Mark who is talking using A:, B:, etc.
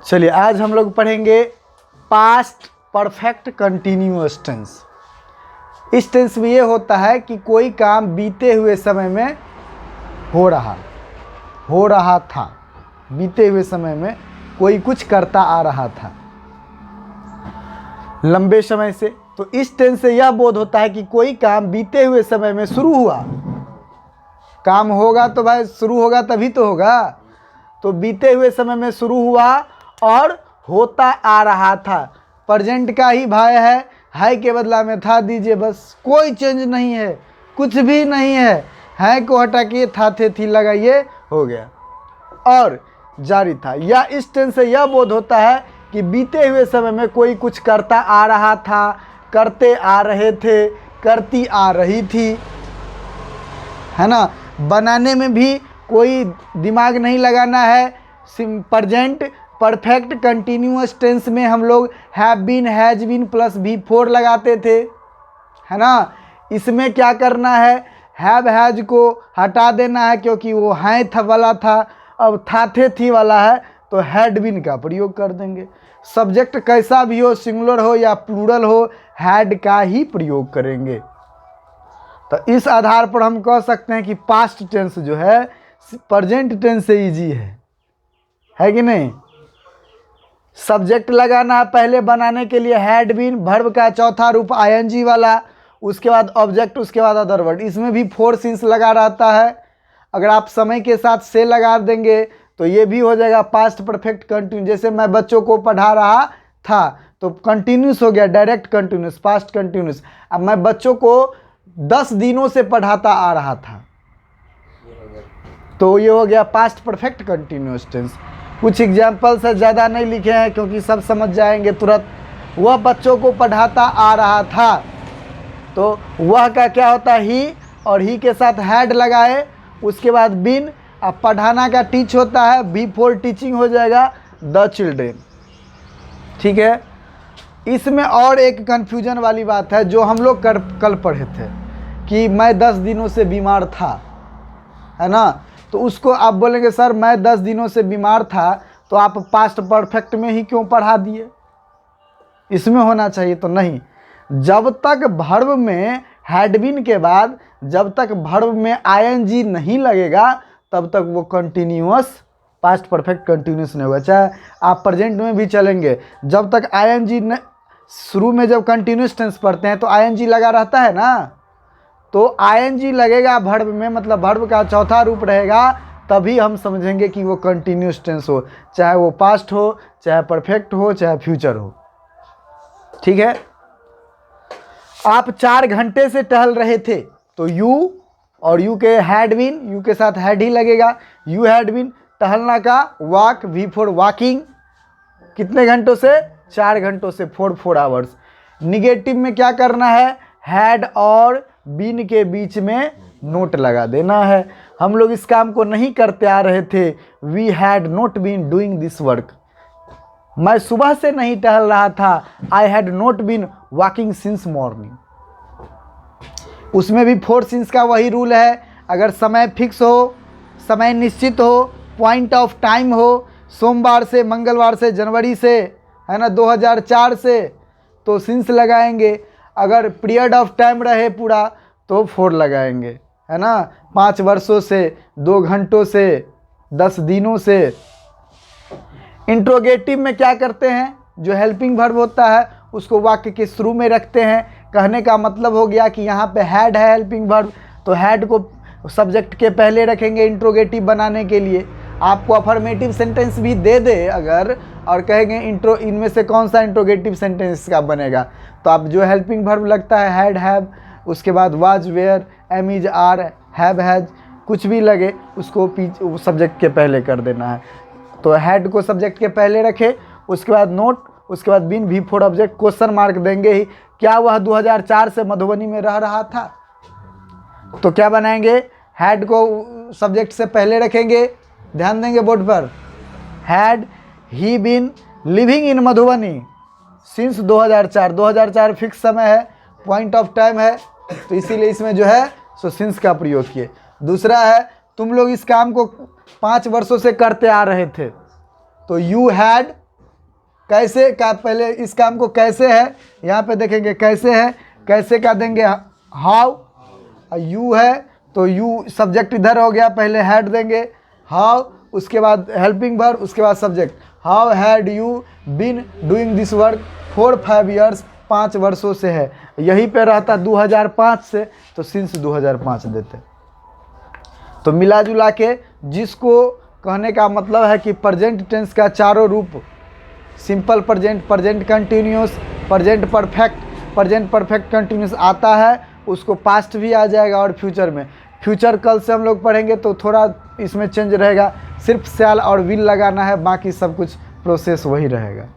A: चलिए आज हम लोग पढ़ेंगे पास्ट परफेक्ट कंटिन्यूअस टेंस। इस टेंस में ये होता है कि कोई काम बीते हुए समय में हो रहा था, बीते हुए समय में कोई कुछ करता आ रहा था लंबे समय से। तो इस टेंस से यह बोध होता है कि कोई काम बीते हुए समय में शुरू हुआ। काम होगा तो भाई शुरू होगा तभी तो होगा। तो बीते हुए समय में शुरू हुआ और होता आ रहा था। प्रेजेंट का ही भाई है के बदला में था दीजिए, बस कोई चेंज नहीं है, कुछ भी नहीं है को हटा के था थे थी लगाइए, हो गया और जारी था। या इस टेंस से यह बोध होता है कि बीते हुए समय में कोई कुछ करता आ रहा था, करते आ रहे थे, करती आ रही थी, है ना। बनाने में भी कोई दिमाग नहीं लगाना है। प्रेजेंट परफेक्ट कंटिन्यूअस टेंस में हम लोग have been, has been plus V4 लगाते थे, है ना। इसमें क्या करना है, हैव हैज को हटा देना है क्योंकि वो है था वाला था, अब था थे थी वाला है तो हैड बीन का प्रयोग कर देंगे। सब्जेक्ट कैसा भी हो, सिंगुलर हो या प्लूरल हो, हैड का ही प्रयोग करेंगे। तो इस आधार पर हम कह सकते हैं कि पास्ट टेंस जो है प्रेजेंट टेंस से इजी है कि नहीं। सब्जेक्ट लगाना है पहले बनाने के लिए हैड बीन, वर्ब का चौथा रूप आईएनजी वाला, उसके बाद ऑब्जेक्ट, उसके बाद अदर वर्ड। इसमें भी 4 सिंस लगा रहता है। अगर आप समय के साथ से लगा देंगे तो ये भी हो जाएगा पास्ट परफेक्ट कंटिन्यू। जैसे मैं बच्चों को पढ़ा रहा था तो कंटिन्यूस हो गया, डायरेक्ट कंटिन्यूस, पास्ट कंटिन्यूस। अब मैं बच्चों को 10 दिनों से पढ़ाता आ रहा था तो ये हो गया पास्ट परफेक्ट कंटिन्यूअस टेंस। कुछ एग्जाम्पल से ज़्यादा नहीं लिखे हैं क्योंकि सब समझ जाएंगे तुरंत। वह बच्चों को पढ़ाता आ रहा था तो वह का क्या होता है, ही, और ही के साथ हैड लगाए, उसके बाद बीन। अब पढ़ाना का टीच होता है, V4 टीचिंग हो जाएगा द चिल्ड्रेन, ठीक है। इसमें और एक कन्फ्यूजन वाली बात है जो हम लोग कल पढ़े थे कि मैं 10 दिनों से बीमार था, है ना। तो उसको आप बोलेंगे सर मैं 10 दिनों से बीमार था तो आप पास्ट परफेक्ट में ही क्यों पढ़ा दिए, इसमें होना चाहिए। तो नहीं, जब तक वर्ब में हैड बीन के बाद जब तक वर्ब में आईएनजी नहीं लगेगा तब तक वो कंटिन्यूअस पास्ट परफेक्ट कंटिन्यूअस नहीं होगा। चाहे आप प्रेजेंट में भी चलेंगे, जब तक आईएनजी शुरू में जब कंटिन्यूअस टेंस पढ़ते हैं तो आईएनजी लगा रहता है ना, तो आईएनजी लगेगा वर्ब में, मतलब वर्ब का चौथा रूप रहेगा, तभी हम समझेंगे कि वो कंटिन्यूअस टेंस हो, चाहे वो पास्ट हो, चाहे परफेक्ट हो, चाहे फ्यूचर हो, ठीक है। आप 4 घंटे से टहल रहे थे तो यू और यू के हैड बीन, यू के साथ हैड ही लगेगा, यू हैड बीन। टहलना का वॉक, V4 वॉकिंग। कितने घंटों से, 4 घंटों से, 4 आवर्स। निगेटिव में क्या करना है, हैड और बीन के बीच में नोट लगा देना है। हम लोग इस काम को नहीं करते आ रहे थे, we had not been doing this work. मैं सुबह से नहीं टहल रहा था, I had not been walking since morning. उसमें भी 4 सिंस का वही रूल है। अगर समय फिक्स हो, समय निश्चित हो, पॉइंट ऑफ टाइम हो, सोमवार से, मंगलवार से, जनवरी से, है ना, 2004 से, तो सिंस लगाएंगे। अगर पीरियड ऑफ टाइम रहे पूरा तो 4 लगाएंगे, है ना। 5 वर्षों से, 2 घंटों से, 10 दिनों से। इंट्रोगेटिव में क्या करते हैं, जो हेल्पिंग वर्ब होता है उसको वाक्य के शुरू में रखते हैं। कहने का मतलब हो गया कि यहाँ पे हैड है हेल्पिंग वर्ब, तो हैड को सब्जेक्ट के पहले रखेंगे इंट्रोगेटिव बनाने के लिए। आपको अफर्मेटिव सेंटेंस भी दे दे अगर, और कहेंगे इनमें से कौन सा इंट्रोगेटिव सेंटेंस का बनेगा, तो आप जो हेल्पिंग वर्ब लगता है हैड, हैव, उसके बाद was, were, am, is, are, have, has, कुछ भी लगे उसको सब्जेक्ट के पहले कर देना है। तो हैड को सब्जेक्ट के पहले रखे, उसके बाद नोट, उसके बाद been, V4 object, question mark देंगे ही। क्या वह 2004 से मधुबनी में रह रहा था, तो क्या बनाएंगे, हैड को सब्जेक्ट से पहले रखेंगे। ध्यान देंगे बोर्ड पर, had he been living in Madhubani since 2004 fix समय है, पॉइंट ऑफ टाइम है, तो इसीलिए इसमें जो है सो सिंस का प्रयोग किए। दूसरा है तुम लोग इस काम को 5 वर्षों से करते आ रहे थे। तो यू हैड कैसे का, पहले इस काम को कैसे है, यहाँ पे देखेंगे कैसे है, कैसे का देंगे हाउ, यू है तो यू सब्जेक्ट इधर हो गया, पहले हैड देंगे, हाउ उसके बाद हेल्पिंग वर्ब, उसके बाद subject. How had you been doing this work for 5 years, 5 वर्षों से है। यहीं पे रहता 2005 से, तो सिंस 2005 देते। तो मिला जुला के जिसको कहने का मतलब है कि प्रेजेंट टेंस का चारों रूप, simple present, present continuous, present perfect continuous आता है, उसको पास्ट भी आ जाएगा और फ्यूचर में। फ्यूचर कल से हम लोग पढ़ेंगे तो थोड़ा इसमें चेंज रहेगा, सिर्फ शैल और विल लगाना है, बाकी सब कुछ प्रोसेस वही रहेगा।